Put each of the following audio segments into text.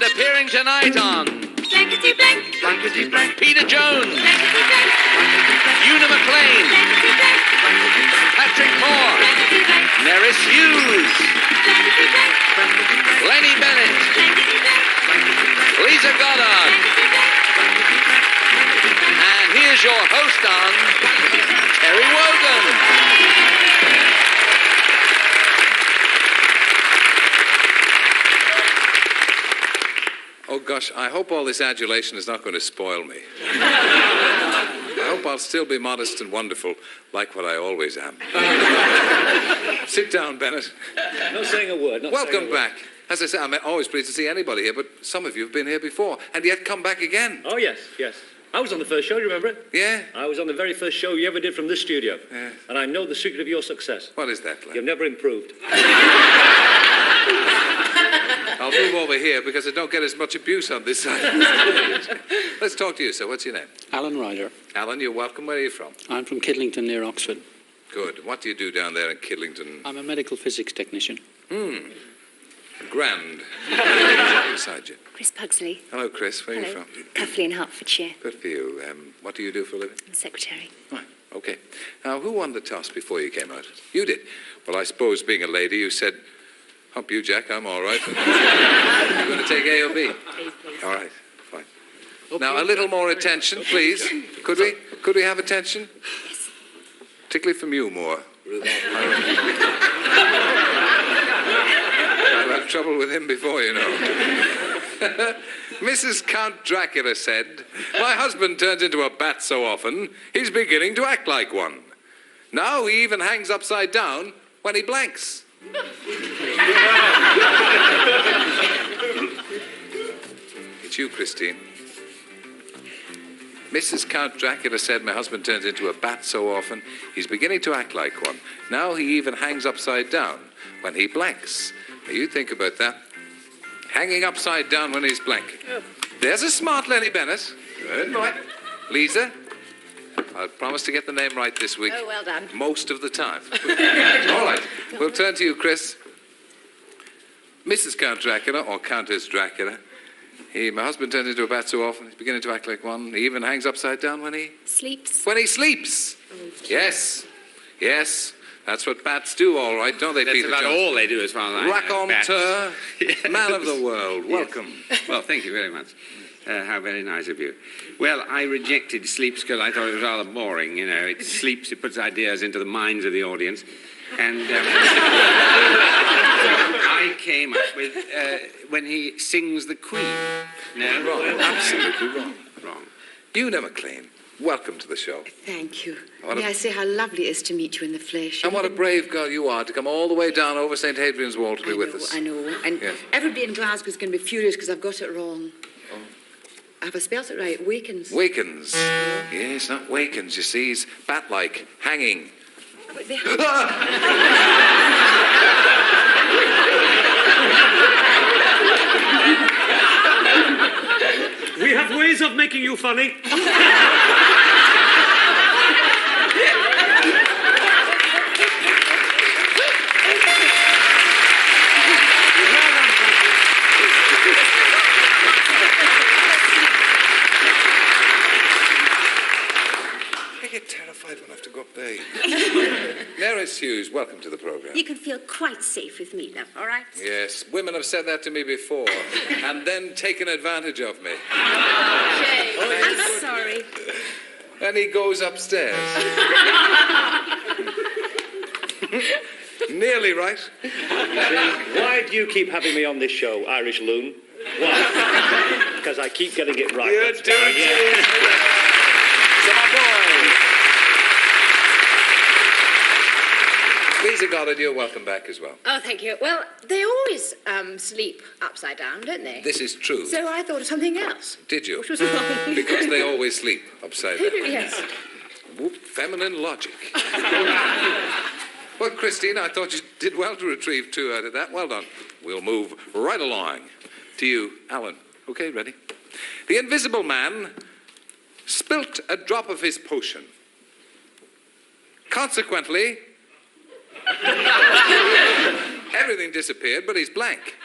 And appearing tonight on Blankety blank, Blankety Blank, Peter Jones, blankety blank, Una McLean, blankety blank, Patrick Moore, blankety blank, Nerys Hughes, blankety blank, Lennie Bennett, blankety blank, Liza Goddard. And here's your host on Terry Wogan. Oh gosh, I hope all this adulation is not going to spoil me. I hope I'll still be modest and wonderful, like what I always am. Sit down, Bennett. Not saying a word. Welcome back. As I say, I'm always pleased to see anybody here, but some of you have been here before, and yet come back again. Oh, yes. I was on the first show, do you remember it? Yeah? I was on the very first show you ever did from this studio. Yeah. And I know the secret of your success. What is that, Glenn? You've never improved. I'll move over here because I don't get as much abuse on this side. Let's talk to you, sir. What's your name? Alan Ryder. Alan, you're welcome. Where are you from? I'm from Kidlington near Oxford. Good. What do you do down there in Kidlington? I'm a medical physics technician. Grand. Beside you. Chris Pugsley. Hello, Chris. Where are you Hello. from? Cuffley in Hertfordshire. Good for you. What do you do for a living? I'm secretary. Right. Okay. Now, who won the toss before you came out? You did. Well, I suppose being a lady, you said, hump you, Jack, I'm all right. You're going to take A or B? Please. All right, fine. Now, a little more attention, please. Could we have attention? Yes. Particularly from you, Moore. I've had trouble with him before, you know. Mrs. Count Dracula said, my husband turns into a bat so often, he's beginning to act like one. Now he even hangs upside down when he blanks. It's you, Christine. Mrs. Count Dracula said my husband turns into a bat so often, he's beginning to act like one. Now he even hangs upside down when he blanks. Now you think about that. Hanging upside down when he's blank. There's a smart Lennie Bennett. Good boy. Liza, I promise to get the name right this week. Oh, well done. Most of the time. All right. We'll turn to you, Chris. Mrs. Count Dracula, or Countess Dracula. My husband turns into a bat so often, he's beginning to act like one. He even hangs upside down when he... Sleeps. When he sleeps. Yes. That's what bats do, all right, don't they, Peter That's about Jones? all they do as far as I know. Raconteur, Yes. man of the world, welcome. Well, thank you very much. How very nice of you. Well, I rejected sleeps because I thought it was rather boring, you know. It sleeps, it puts ideas into the minds of the audience. And I came up with when he sings the Queen. No? Wrong, absolutely wrong. Wrong. Una McLean, welcome to the show. Thank you. What a- May I say how lovely it is to meet you in the flesh. And what a brave girl you are to come all the way down over St. Hadrian's Wall to be with us. I know. And Yes. everybody in Glasgow is going to be furious because I've got it wrong. Have I spelt it right? Wakens. Wakens. Yes, not wakens, you see. He's bat-like, hanging. But they- We have ways of making you funny. I get terrified when I have to go up there. Nerys Hughes, welcome to the programme. You can feel quite safe with me, love, all right? Yes, women have said that to me before, and then taken advantage of me. I'm sorry. And he goes upstairs. Nearly right. Why do you keep having me on this show, Irish loon? Why? Because I keep getting it right. You That's do why, yeah. So my boy. Liza Goddard, you're welcome back as well. Oh, thank you. Well, they always sleep upside down, don't they? This is true. So I thought of something else. Did you? Which was wrong. Because they always sleep upside down. Yes. Whoop, feminine logic. Well, Christine, I thought you did well to retrieve 2 out of that. Well done. We'll move right along to you, Alan. Okay, ready? The Invisible Man spilt a drop of his potion. Consequently, everything disappeared, but he's blank.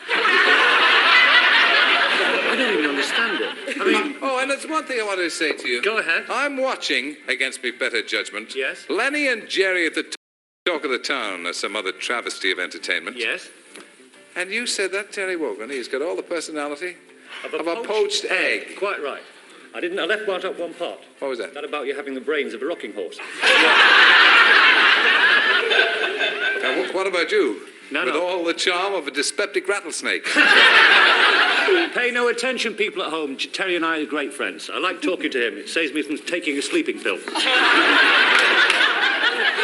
I don't even understand it. I mean, Oh, and there's one thing I wanted to say to you. Go ahead. I'm watching, against me better judgment, Yes. Lennie and Jerry at the Talk of the Town, or some other travesty of entertainment. yes. And you said that, Terry Wogan, he's got all the personality Of a poached egg. Quite right. I left out one part. What was that? That about you having the brains of a rocking horse. Now, what about you? No, With no. all the charm of a dyspeptic rattlesnake. Pay no attention, people at home. Terry and I are great friends. I like talking to him. It saves me from taking a sleeping pill.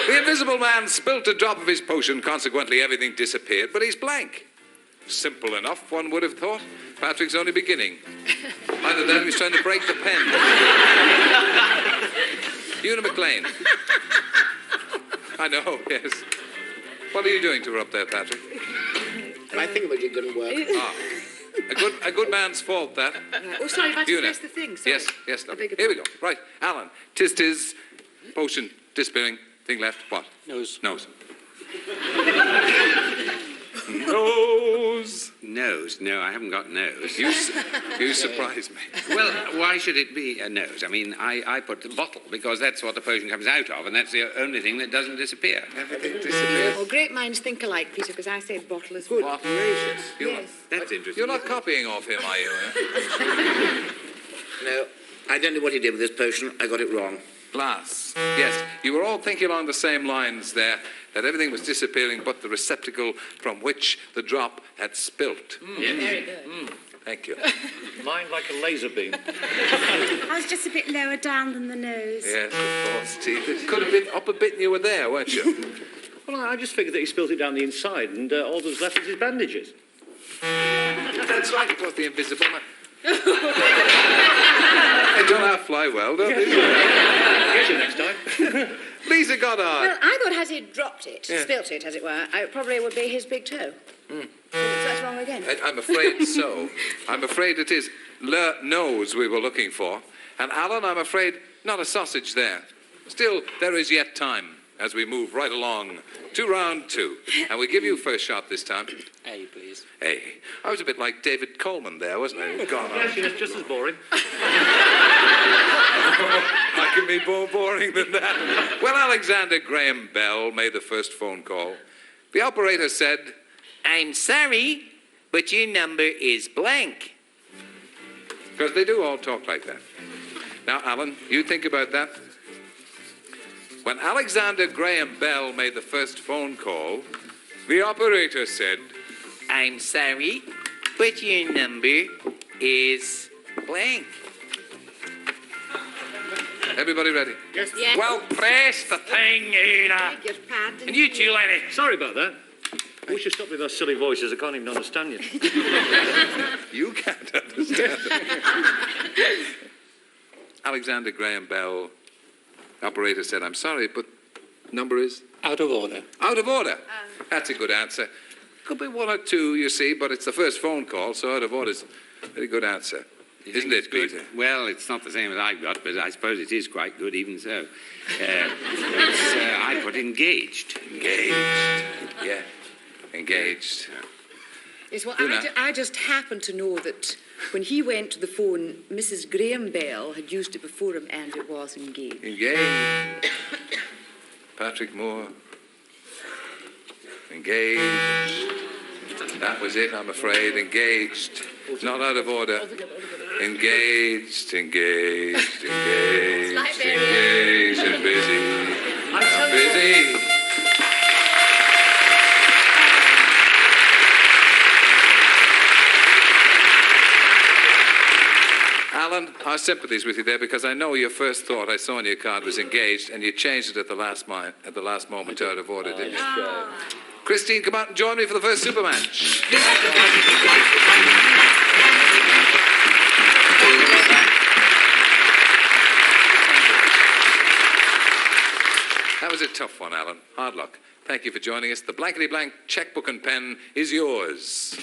The Invisible Man spilt a drop of his potion, consequently everything disappeared, but he's blank. Simple enough, one would have thought. Patrick's only beginning. Either that or he's trying to break the pen. Una McLean. I know, yes. What are you doing to her up there, Patrick? I think about it going to work. A good man's fault, that. Oh, sorry, if I just Una. press the thing. Sorry. Yes, I lovely. beg your Here we go. Right, Alan. Tis, potion, disappearing, thing left, what? Nose. Nose. Nose. Nose? No, I haven't got nose. You surprise me. Well, why should it be a nose? I mean, I put the bottle because that's what the potion comes out of, and that's the only thing that doesn't disappear. Everything disappears. Oh, great minds think alike, Peter, because I said bottle as well. What? Gracious. Yes. That's interesting. You're not copying off him, are you? Eh? No, I don't know what he did with this potion. I got it wrong. Glass. Yes, you were all thinking along the same lines there, that everything was disappearing but the receptacle from which the drop had spilt. Very good. Thank you. Mine like a laser beam. I was just a bit lower down than the nose. Yes, of course, teeth. It could have been up a bit and you were there, weren't you? Well, I just figured that he spilt it down the inside, and all that was left was his bandages. That's right, it was the Invisible Man. They don't have fly well, don't they? Get you next time. Liza Goddard. Well, I thought as he'd dropped it, Yeah. spilt it, as it were, it probably would be his big toe. So that's wrong again. I'm afraid so. I'm afraid it is le nose we were looking for. And Alan, I'm afraid not a sausage there. Still, there is yet time as we move right along to round two. And we give you first shot this time. A, please. Hey, I was a bit like David Coleman there, wasn't I? Gone on. Yes, just as boring. I can be more boring than that. Well, Alexander Graham Bell made the first phone call. The operator said, "I'm sorry, but your number is blank." Because they do all talk like that. Now, Alan, you think about that. When Alexander Graham Bell made the first phone call, the operator said, "I'm sorry, but your number is blank." Everybody ready? Yes. Yes. Well, press the thing, Una. Your pad. And you too, Lennie. Sorry about that. We should stop with those silly voices. I can't even understand you. You can't understand it. Alexander Graham Bell, operator said, "I'm sorry, but number is Out of order. out of order." That's a good answer. Could be one or two, you see, but it's the first phone call, so out of order is a very good answer. You Isn't think it, it's Peter? good? Well, it's not the same as I've got, but I suppose it is quite good even so. I put engaged. Engaged. Yeah. Engaged. Yes, well, Una. I just happen to know that when he went to the phone, Mrs. Graham Bell had used it before him and it was engaged. Engaged. Patrick Moore. Engaged. That was it, I'm afraid. Engaged. Not out of order. Engaged, engaged, engaged, engaged, and busy. I'm busy. Alan, our sympathies with you there, because I know your first thought I saw on your card was engaged, and you changed it at the last moment out of order, didn't you? Christine, come out and join me for the first super match. That was a tough one, Alan. Hard luck. Thank you for joining us. The Blankety Blank checkbook and pen is yours.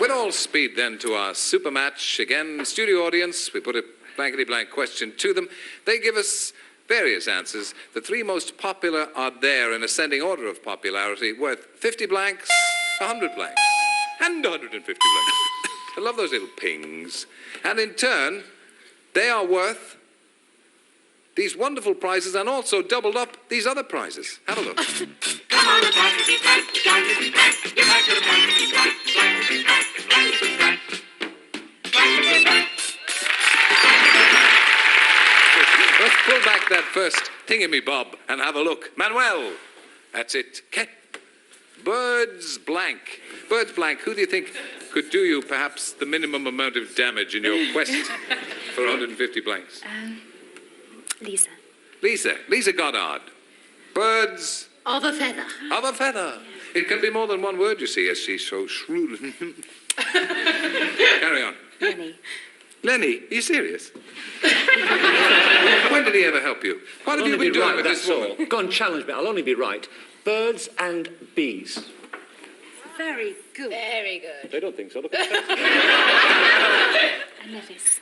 With all speed then to our super match. Again, studio audience, we put a blankety blank question to them. They give us various answers. The three most popular are there in ascending order of popularity, worth 50 blanks, 100 blanks, and 150 blanks. I love those little pings. And in turn, they are worth these wonderful prizes and also doubled up these other prizes. Have a look. Let's pull back that first thingamy-bob and have a look. Manuel, that's it. Birds blank. Birds blank, who do you think could do you perhaps the minimum amount of damage in your quest for 150 blanks? Liza. Liza Goddard. Birds Of a feather. of a feather. It can be more than one word, you see, as she's so shrewd. Carry on. Lennie, are you serious? When did he ever help you? What have you been doing with this woman? Go on, challenge me. I'll only be right. Birds and bees. Very good. Very good. They don't think so. Look at that. I love this.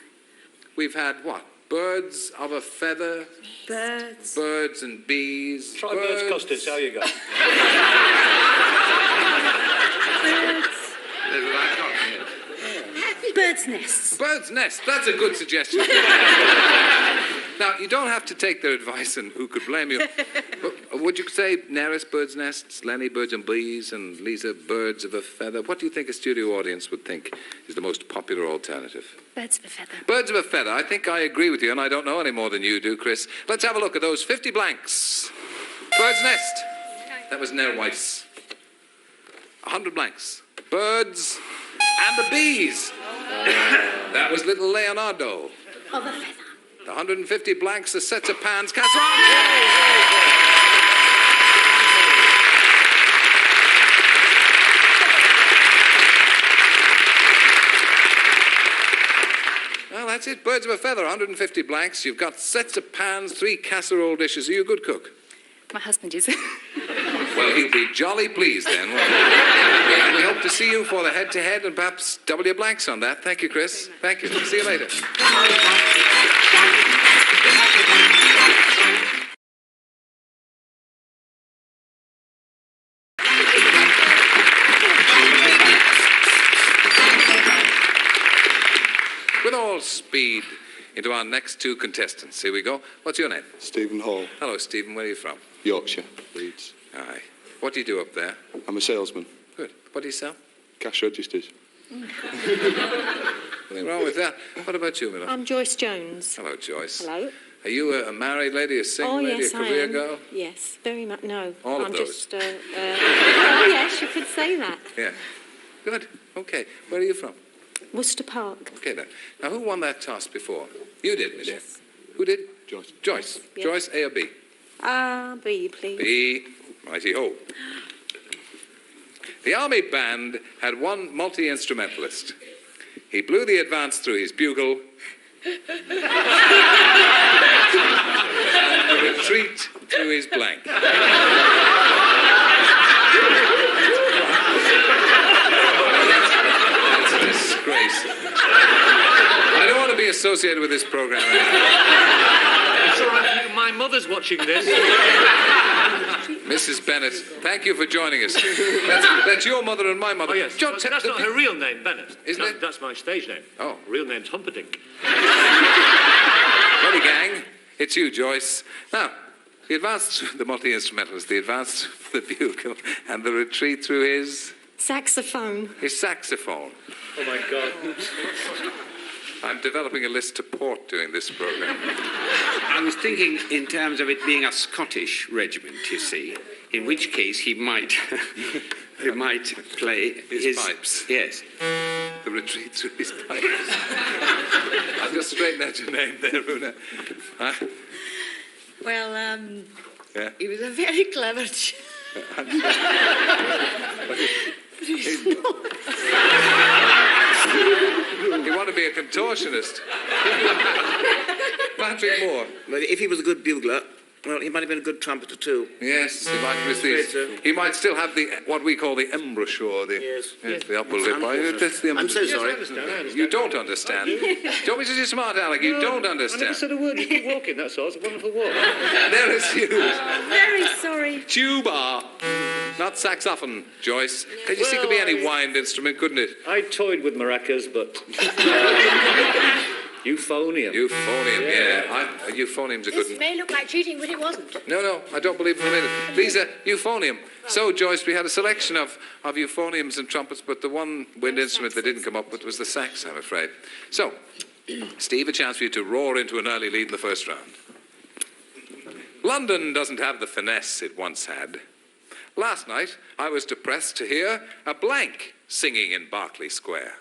We've had what? Birds of a feather, Birds. birds and bees. Try birds custard, see how you go. Birds' nests. Bird's nest, that's a good suggestion. Now, you don't have to take their advice, and who could blame you? Would you say Neris, bird's nests, Lennie, birds and bees, and Liza, birds of a feather? What do you think a studio audience would think is the most popular alternative? Birds of a feather. Birds of a feather. I think I agree with you, and I don't know any more than you do, Chris. Let's have a look at those 50 blanks. Bird's nest. That was Nerweiss. 100 blanks. Birds and the bees. That was little Leonardo. Of a feather. The 150 blanks, the sets of pans, casserole. Well, that's it. Birds of a feather, 150 blanks. You've got sets of pans, 3 casserole dishes. Are you a good cook? My husband is. Well, he'll be jolly pleased then. We hope to see you for the head-to-head and perhaps double your blanks on that. Thank you, Chris. Thank you. See you later. With all speed into our next 2 contestants. Here we go. What's your name? Stephen Hall, Hello, Stephen. Where are you from? Yorkshire, Leeds. Aye. What do you do up there? I'm a salesman. Good. What do you sell? Cash registers. Nothing wrong with that. What about you, Miller? I'm Joyce Jones. Hello, Joyce. Hello. Are you a married lady, a single lady, yes, a career I am. girl? Yes, very much. No, All of I'm those? just. Oh yes, you could say that. Yeah. Good. Okay. Where are you from? Worcester Park. Okay, then. Now, who won that toss before? You did, Michelle. Yes. Who did? Joyce. Joyce. Yeah. Joyce, A or B? B, please. B. Righty-ho. The army band had one multi-instrumentalist. He blew the advance through his bugle. The retreat through his blank. That's a disgrace. I don't want to be associated with this program anymore. It's all right. My mother's watching this. Mrs. Bennett, thank you for joining us. That's your mother and my mother. Oh, yes. John, That's not her real name, Bennett. Isn't it? That's my stage name. Oh. Real name's Humperdinck. Ready, gang? It's you, Joyce. Now, the advance through the multi-instrumentalist, the advance through the bugle, and the retreat through his Saxophone. saxophone. Oh, my God. I'm developing a list to port doing this program. I was thinking in terms of it being a Scottish regiment, you see, in which case he might he might play His pipes. Yes. The retreat through his pipes. I've just straightened out your name there, Runa. Huh? Well, Yeah. he was a very clever chap. You want to be a contortionist? Patrick Moore. Well, if he was a good bugler, Well, he might have been a good trumpeter too. Yes, he might miss Great, these. sir. He might still have the what we call the embouchure, the the upper lip. That's the I'm so embouchure. sorry. I understand. You don't understand. Don't be such a smart aleck. You don't I never understand. said a word. You keep walking, that's all. It's a wonderful walk. There is you. Very sorry. Tuba, not saxophone, Joyce. Because you see, it could be any wind instrument, couldn't it? I toyed with maracas, but... euphonium. Euphonium, yeah. Euphonium's a good This one. may look like cheating, but it wasn't. No, I don't believe it for a minute. Lisa, euphonium. So, Joyce, we had a selection of euphoniums and trumpets, but the one wind instrument they didn't come up with was the sax, I'm afraid. So, Steve, a chance for you to roar into an early lead in the first round. London doesn't have the finesse it once had. Last night, I was depressed to hear a blank singing in Berkeley Square.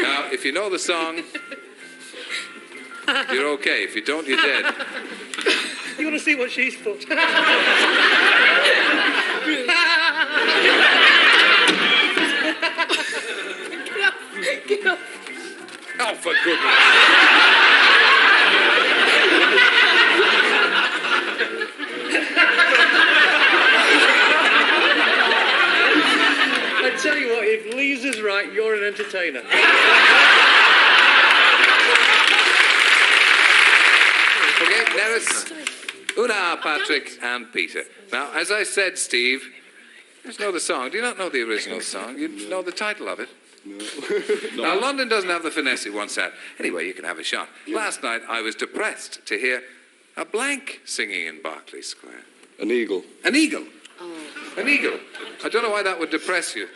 Now, if you know the song, you're okay. If you don't, you're dead. You want to see what she's put? Get up. Oh, for goodness. I tell you what, if Liza's right, you're an entertainer. Okay, Neris, Una, Patrick, and Peter. Now, as I said, Steve, you just know the song. Do you not know the original song? You know the title of it? No. Now, London doesn't have the finesse it once had. Anyway, you can have a shot. Last night, I was depressed to hear a blank singing in Berkeley Square. An eagle. An eagle. An eagle. I don't know why that would depress you.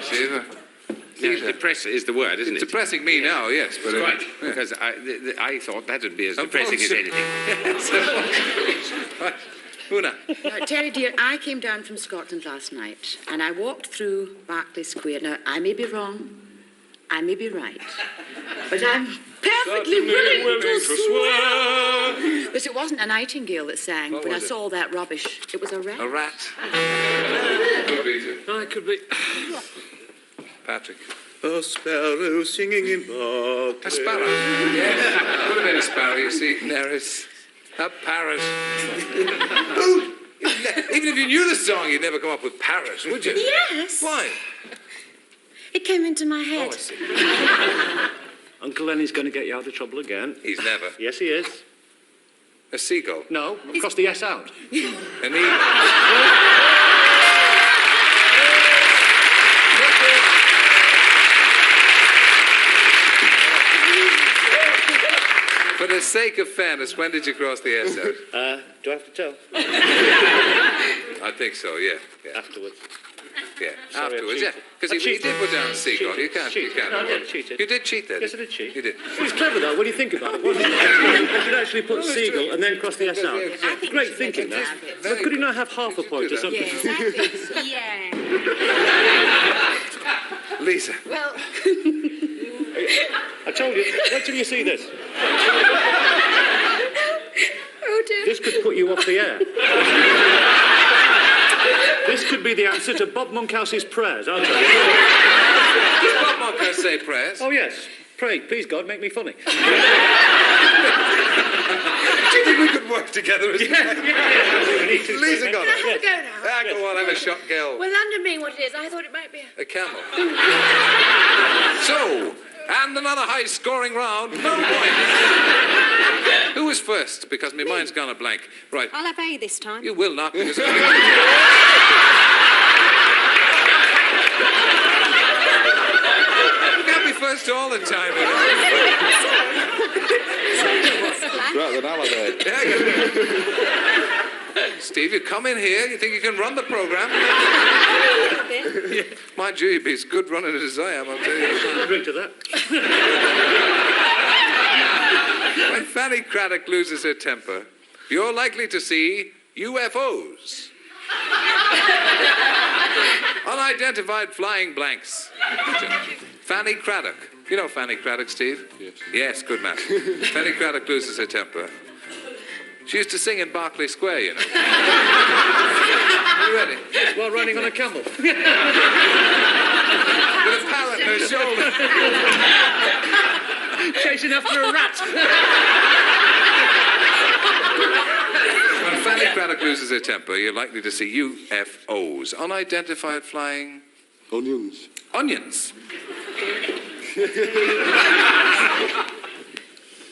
Steve, Yeah, depress is the word, isn't it's it? depressing me now, yes. But, Right, yeah. because I thought that would be as I'm depressing as bullshit. anything. Right. Una. Terry, dear, I came down from Scotland last night and I walked through Berkeley Square. Now, I may be wrong, I may be right, but I'm perfectly willing to swear that it wasn't a nightingale that sang What when I was it? saw all that rubbish. It was a rat. A rat. Could be, too. No, it could be... Patrick. A sparrow singing in Berkeley. A sparrow. Yeah. Could have been a sparrow, you see. Neris. A parrot. Oh, even if you knew the song, you'd never come up with parrot, would you? Yes. Why? It came into my Oh, head. I see. Uncle Lennie's going to get you out of trouble again. He's never. Yes, he is. A seagull. No, cross the S out. An eagle. For the sake of fairness, when did you cross the S out? Do I have to tell? I think so, yeah. Afterwards. Yeah, Sorry, I afterwards, yeah. cheated. Because I he cheated. did put down seagull. Cheated. You can't. Cheated. No, I didn't cheat it. You did cheat then? Yes, I did cheat. You did. It was clever, though, when you think about it, wasn't it? I should actually put seagull and then cross the S out. Great thinking, that. But could he not have half a point or something? Yeah. Lisa. Well, I told you, wait till you see this. oh dear. This could put you off the air. This could be the answer to Bob Monkhouse's prayers, I'll tell you. Does Bob Monkhouse say prayers? Oh, yes. Pray, please, God, make me funny. Do you think we could work together as We need to. Lisa got Can I it. have a go now? Ah, go on, have a shot, girl. Well, London being what it is, I thought it might be a... A camel. So, and another high-scoring round. No point. Who was first? Because my mind's gone a blank. Right. I'll have A this time. You will not. Because you can't be first all the time. You know. Right, then I'll have it. Steve, you come in here, you think you can run the programme? Mind you, you'd be as good running it as I am, I'll tell you. I'll drink to that. When Fanny Craddock loses her temper, you're likely to see UFOs. Unidentified flying blanks. Fanny Craddock. You know Fanny Craddock, Steve? Yes. Yes, good man. Fanny Craddock loses her temper. She used to sing in Berkeley Square, you know. You ready? While riding on a camel. With a parrot on her shoulder. Chasing after a rat. family craddock loses their temper, you're likely to see UFOs. Unidentified flying... Onions. Onions.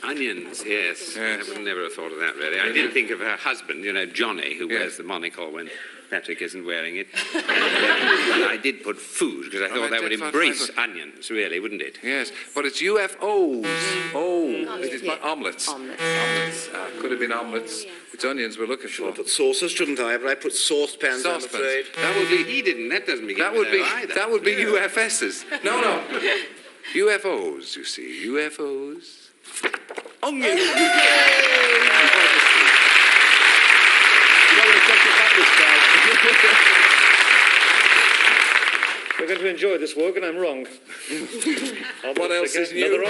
Onions, yes. Yes. I would never have thought of that, really. I did think of her husband, Johnny, who wears the monocle when Patrick isn't wearing it. But I did put food, because I thought that would embrace onions, really, wouldn't it? Yes, but it's UFOs. Oh, it is omelettes. Omelets. Could have been omelettes. It's onions we're looking for. I put sauces, shouldn't I? But I put saucepans, I'm afraid. That would be... He didn't. That doesn't begin That with would be... O either. That would be UFSs. No. UFOs, you see. UFOs. Onions. We're going to enjoy this, Wogan. I'm wrong. What else is new? Another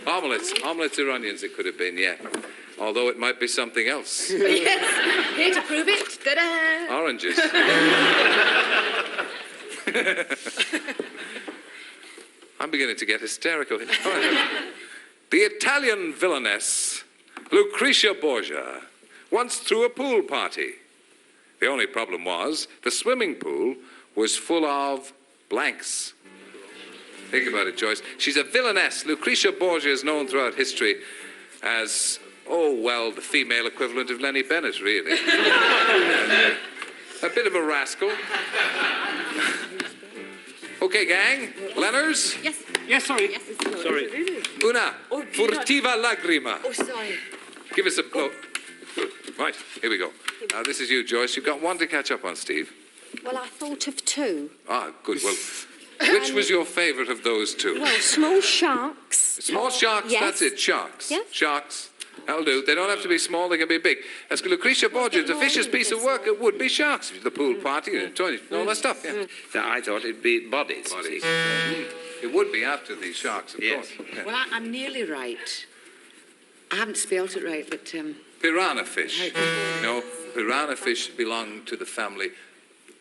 omelette. Omelettes or onions it could have been, yeah. Although it might be something else. Yes. Here to prove it. Ta-da! Oranges. I'm beginning to get hysterical. The Italian villainess, Lucretia Borgia, once threw a pool party. The only problem was the swimming pool was full of blanks. Think about it, Joyce. She's a villainess. Lucretia Borgia is known throughout history as, the female equivalent of Lennie Bennett, really. A bit of a rascal. Okay, gang. Lenners? Yes. Yes, sorry. Yes. Sorry. Una furtiva lagrima. Oh, sorry. Give us a blow. Right, here we go. Now, this is you, Joyce. You've got one to catch up on, Steve. Well, I thought of two. Ah, good. Well, which was your favourite of those two? Well, small sharks. Small sharks, Yes. that's it, sharks. Yeah. Sharks, that'll do. They don't have to be small, they can be big. As Lucretia Borgia, it's a vicious piece of work. It would be sharks. The pool party and all that stuff, yeah. So I thought it'd be bodies. It would be after these sharks, of course. Yeah. Well, I'm nearly right. I haven't spelt it right, but... Piranha fish. No, piranha fish belong to the family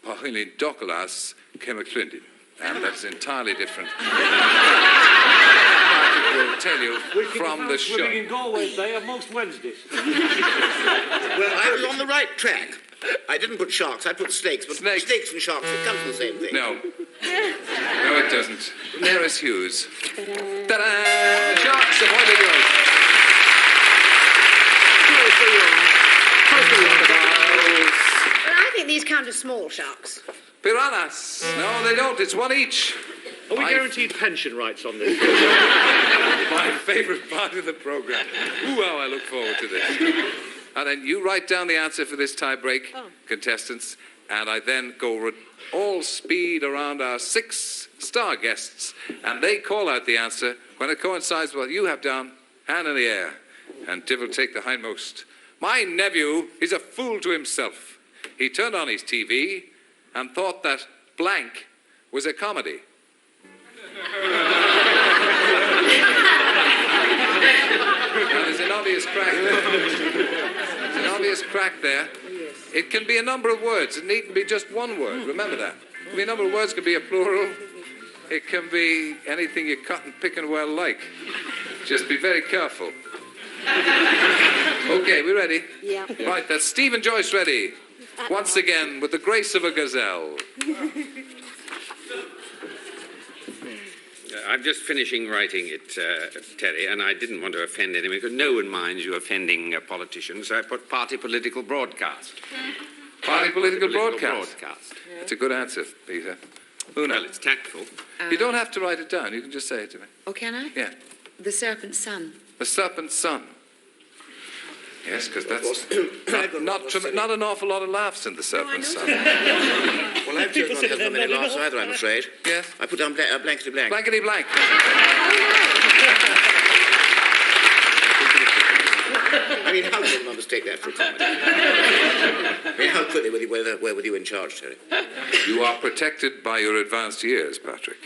Pahylidocus chemiclindin. And that's entirely different. I will tell you from the show. Swimming in Galway Bay on most Wednesdays. Well, I was on the right track. I didn't put sharks, I put snakes. But Snakes. snakes and sharks, it comes to the same thing. No. No, it doesn't. Nearest Hughes. Ta-da! Sharks, a point of yours. Well, I think these count as small sharks. Piranhas. No, they don't. It's one each. Are we My- guaranteed pension rights on this? My favourite part of the programme. Ooh, how I look forward to this. And then you write down the answer for this tie-break, contestants, and I then go all speed around our 6 star guests, and they call out the answer when it coincides with what you have down, hand in the air, and Div will take the hindmost. My nephew is a fool to himself. He turned on his TV and thought that blank was a comedy. Now, there's an obvious crack there. There's an obvious crack there. It can be a number of words. It needn't be just one word. Remember that. It can be a number of words. It can be a plural. It can be anything you cut and pick and well like. Just be very careful. Okay, we ready? Yeah. Right, that's Steve and Joyce ready. Once again, with the grace of a gazelle. I'm just finishing writing it, Terry, and I didn't want to offend anyone, because no one minds you offending politicians, so I put party political broadcast. Party political broadcast. Broadcast. That's a good answer, Peter. Una. Well, it's tactful. You don't have to write it down. You can just say it to me. Oh, can I? Yeah. The Serpent's Son. The serpent's son. Yes, because that's I don't know what's not an awful lot of laughs in the serpent's son. Well, I've chosen not to have so many laughs either, I'm afraid. Yes. I put down blankety blank. Blankety blank. I mean, how could one mistake that for a comedy? I mean, how could they were with you in charge, Terry? You are protected by your advanced years, Patrick.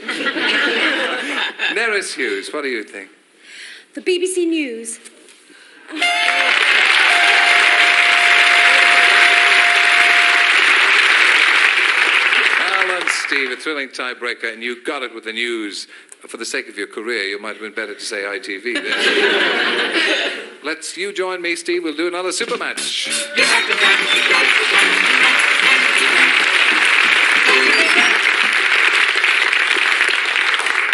Neris Hughes, what do you think? The BBC News. Alan, Steve, a thrilling tiebreaker, and you got it with the news. For the sake of your career, you might have been better to say ITV there. let's you join me, Steve. We'll do another super match.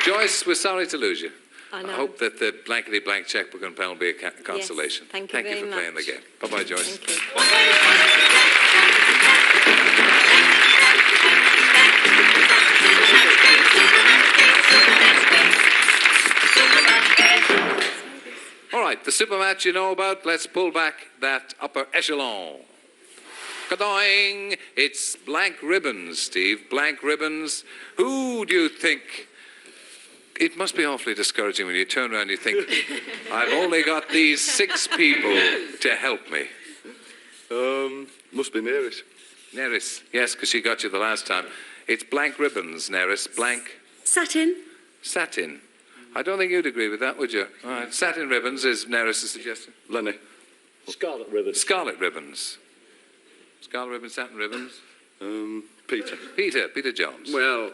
Joyce, we're sorry to lose you. I know. I hope that the blankety blank checkbook and pen will be a consolation. Thank you very for much. playing the game. Bye-bye, Joyce. Thank you. All right, the super match you know about. Let's pull back that upper echelon. Ka-doing! It's blank ribbons, Steve. Blank ribbons. Who do you think? It must be awfully discouraging when you turn around and you think, I've only got these 6 people to help me. Must be Neris. Neris, yes, because she got you the last time. It's blank ribbons, Neris. Blank Satin. satin. I don't think you'd agree with that, would you? All right. Satin ribbons is Neris' suggestion. Lennie. Scarlet ribbons. Scarlet ribbons. Scarlet ribbons, satin ribbons. Peter. Peter Jones. Well,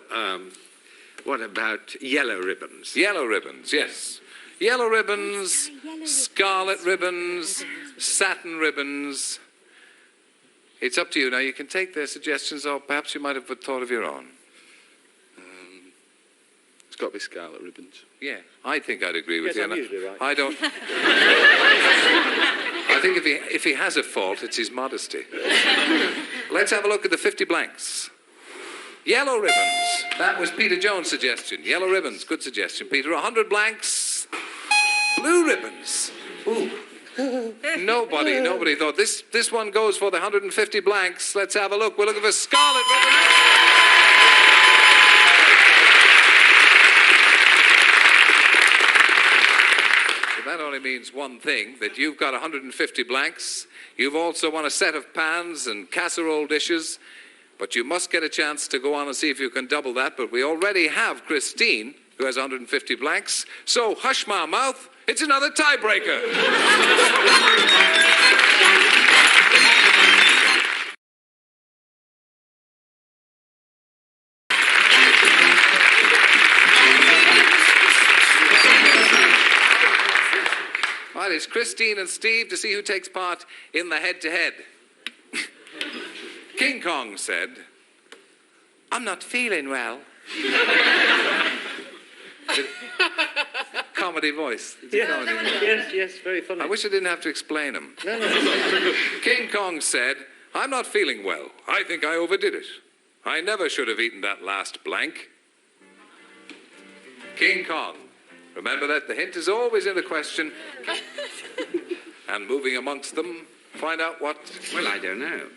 what about yellow ribbons? Yellow ribbons, yes. Yellow ribbons, scarlet ribbons, satin ribbons. It's up to you. Now, you can take their suggestions, or perhaps you might have thought of your own. It's got to be scarlet ribbons. Yeah, I think I'd agree with Yes, you. I'm usually right. I don't. I think if he has a fault, it's his modesty. Let's have a look at the 50 blanks. Yellow ribbons. That was Peter Jones' suggestion. Yellow ribbons. Good suggestion, Peter. 100 blanks. Blue ribbons. Ooh. Nobody thought. This one goes for the 150 blanks. Let's have a look. We're looking for scarlet ribbons. So that only means one thing, that you've got 150 blanks. You've also won a set of pans and casserole dishes. But you must get a chance to go on and see if you can double that. But we already have Christine, who has 150 blanks. So hush my mouth. It's another tiebreaker. Right, it's Christine and Steve to see who takes part in the head-to-head. King Kong said, I'm not feeling well. Comedy voice. It's a comedy voice. Yes, very funny. I wish I didn't have to explain him. No. King Kong said, I'm not feeling well. I think I overdid it. I never should have eaten that last blank. King Kong. Remember that the hint is always in the question. And moving amongst them, find out what... Well, I don't know.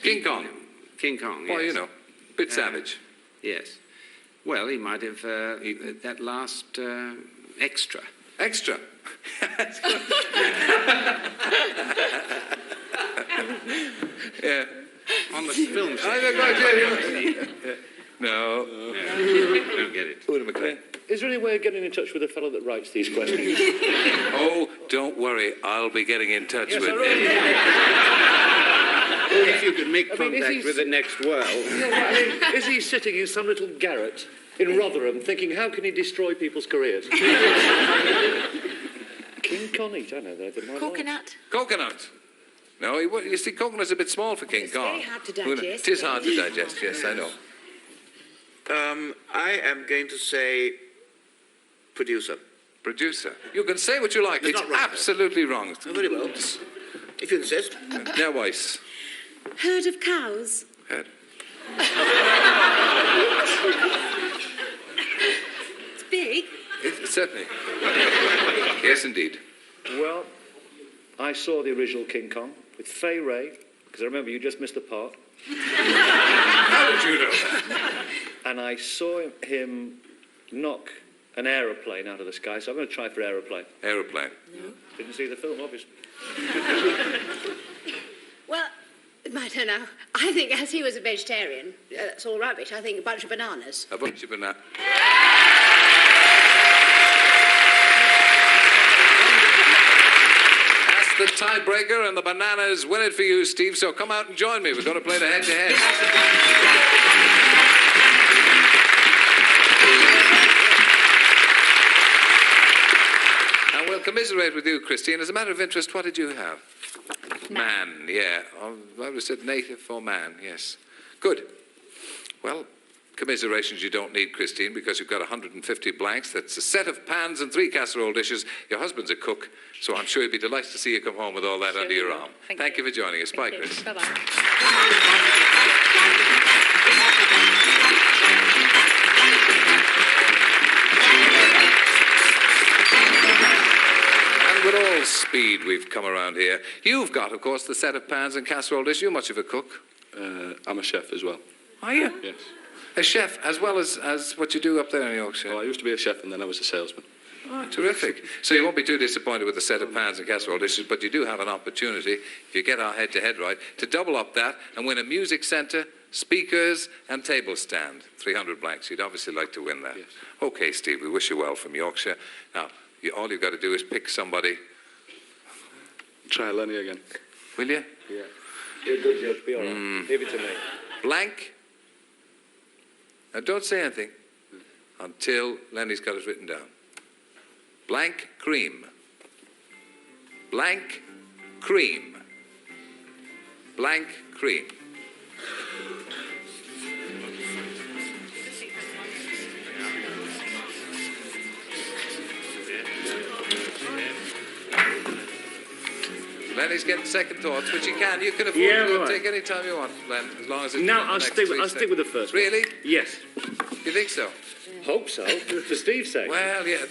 King Kong. King Kong, yes. Well, you know, bit savage. Yes. Well, he might have that last extra. Extra. Yeah. On the film set. I don't know. No. Don't get it. Una McLean. Is there any way of getting in touch with the fellow that writes these questions? Oh, don't worry. I'll be getting in touch with him. If you could make contact with the next world. Is he sitting in some little garret in Rotherham thinking, how can he destroy people's careers? King Connie, I know that. Coconut. Coconut. No, you see, coconut's a bit small for King It's Kong. very hard to digest. It is hard to digest, yes, I know. I am going to say producer. Producer. You can say what you like. It's It's not wrong, absolutely wrong. Oh, very well. If you insist. Now, Weiss. Herd of cows. Head. It's big. Certainly. Yes, indeed. Well, I saw the original King Kong with Fay Ray, because I remember you just missed the part. How did you know that? And I saw him knock an aeroplane out of the sky, so I'm going to try for aeroplane. Aeroplane. Didn't see the film, obviously. Well, I don't know. I think as he was a vegetarian, that's all rubbish. I think a bunch of bananas. A bunch of bananas. That's the tiebreaker, and the bananas win it for you, Steve. So come out and join me. We're going to play the head-to-head. And we'll commiserate with you, Christine. As a matter of interest, what did you have? Man, yeah. I would have said native or man, yes. Good. Well, commiserations you don't need, Christine, because you've got 150 blanks. That's a set of pans and 3 casserole dishes. Your husband's a cook, so I'm sure he'd be delighted to see you come home with all that under your arm. Thank you for joining us. Bye, Chris. Bye-bye. With all speed we've come around here. You've got, of course, the set of pans and casserole dish. You're much of a cook. I'm a chef as well. Are you? Yes. A chef, as well as what you do up there in Yorkshire? Well, I used to be a chef and then I was a salesman. Oh, terrific. So you won't be too disappointed with the set of pans and casserole dishes, but you do have an opportunity, if you get our head-to-head right, to double up that and win a music centre, speakers and table stand. 300 blanks. You'd obviously like to win that. Yes. OK, Steve, we wish you well from Yorkshire. Now, all you've got to do is pick somebody. Try Lennie again. Will you? Yeah. You're good, Judge. Be all right. Leave it to me. Blank. Now, don't say anything until Lennie's got it written down. Blank cream. Blank cream. Blank cream. Lennie's getting second thoughts, which you can. You can afford to take any time you want, Len, as long as it's No, within the I'll next stick 3 with the first one. Really? Yes. You think so? Hope so, for Steve's sake. Well, yeah.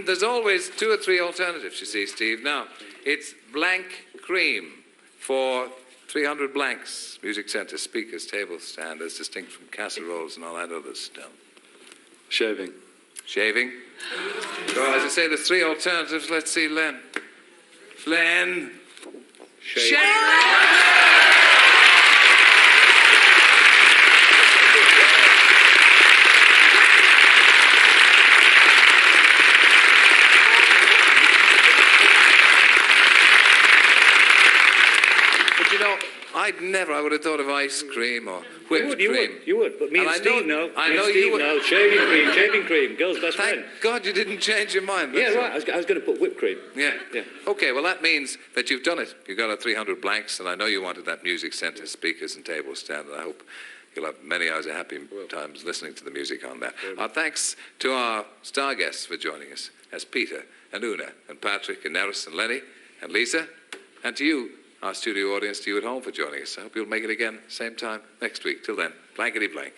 There's always 2 or 3 alternatives, you see, Steve. Now, it's blank cream for 300 blanks. Music centre, speakers, table stand, as distinct from casseroles and all that other stuff. Shaving. Shaving? So, as I say, there's 3 alternatives. Let's see, Len. Len. Shave. I would have thought of ice cream or whipped cream. You would, but me and Steve know. I know you would. Shaving cream, girl's best friend. Thank God you didn't change your mind. Yeah, right, I was going to put whipped cream. Yeah. Okay, well, that means that you've done it. You've got a 300 blanks, and I know you wanted that music centre, speakers and table stand, and I hope you'll have many hours of happy times listening to the music on that. Our thanks to our star guests for joining us, as Peter and Una and Patrick and Neris and Lennie and Liza, and to you, our studio audience, to you at home for joining us. I hope you'll make it again, same time next week. Till then, blankety blank.